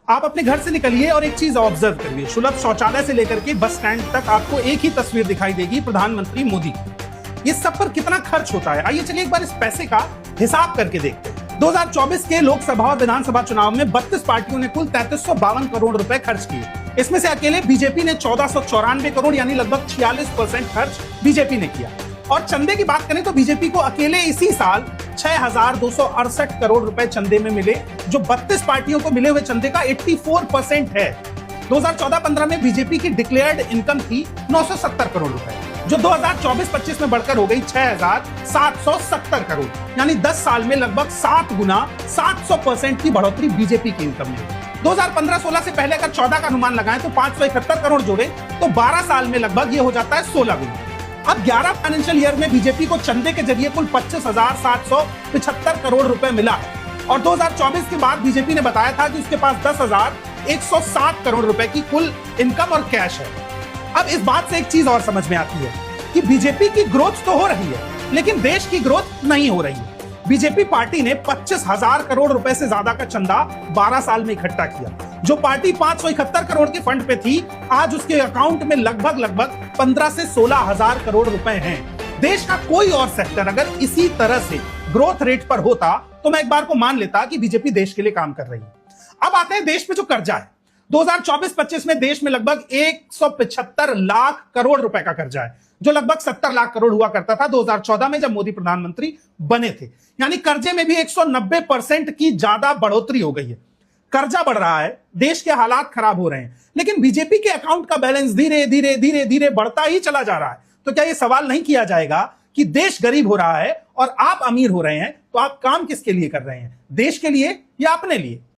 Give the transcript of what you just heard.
आप अपने घर से निकलिए और एक चीज ऑब्जर्व करिए, सुलभ शौचालय से लेकर के बस स्टैंड तक आपको एक ही तस्वीर दिखाई देगी, प्रधानमंत्री मोदी। ये सब पर कितना खर्च होता है, आइए चलिए एक बार इस पैसे का हिसाब करके देखते हैं। 2024 के लोकसभा और विधानसभा चुनाव में 32 पार्टियों ने कुल 3352 करोड़ रुपए खर्च किए। इसमें से अकेले बीजेपी ने 1494 करोड़ यानी लगभग 46% खर्च बीजेपी ने किया। और चंदे की बात करें तो बीजेपी को अकेले इसी साल 6268 करोड़ रुपए चंदे में मिले, जो 32 पार्टियों को मिले हुए चंदे का 84% है। 2014-15 में बीजेपी की डिक्लेयर्ड इनकम थी 970 करोड़ रुपए, जो 2024-25 में बढ़कर हो गई 6770 करोड़, यानी 10 साल में लगभग 7 गुना 700% की बढ़ोतरी बीजेपी की इनकम में। 2015-16 से पहले अगर 14 का अनुमान लगाएं तो 571 करोड़ जोड़े तो 12 साल में लगभग ये हो जाता है 16 गुना। अब 11 फाइनेंशियल ईयर में बीजेपी को चंदे के जरिए कुल 25,775 करोड़ रुपए मिला है और 2024 के बाद बीजेपी ने बताया था कि उसके पास 10,107 करोड़ रुपए की कुल इनकम और कैश है। अब इस बात से एक चीज और समझ में आती है कि बीजेपी की ग्रोथ तो हो रही है, लेकिन देश की ग्रोथ नहीं हो रही है। बीजेपी पार्टी ने 25,000 करोड़ रुपए से ज्यादा का चंदा 12 साल में इकट्ठा किया। जो पार्टी 571 करोड़ के फंड पे थी, आज उसके अकाउंट में लगभग 15 से 16,000 करोड़ रुपए हैं। देश का कोई और सेक्टर अगर इसी तरह से ग्रोथ रेट पर होता तो मैं एक बार को मान लेता कि बीजेपी देश के लिए काम कर रही है। अब आते हैं देश पे जो कर्जा है। 2024-25 में देश में लगभग 175 लाख करोड़ रुपए का कर्जा है, जो लगभग 70 लाख करोड़ हुआ करता था 2014 में जब मोदी प्रधानमंत्री बने थे। यानी कर्जे में भी 190% की ज्यादा बढ़ोतरी हो गई है। कर्जा बढ़ रहा है, देश के हालात खराब हो रहे हैं, लेकिन बीजेपी के अकाउंट का बैलेंस धीरे धीरे धीरे धीरे बढ़ता ही चला जा रहा है। तो क्या यह सवाल नहीं किया जाएगा कि देश गरीब हो रहा है और आप अमीर हो रहे हैं, तो आप काम किसके लिए कर रहे हैं, देश के लिए या अपने लिए?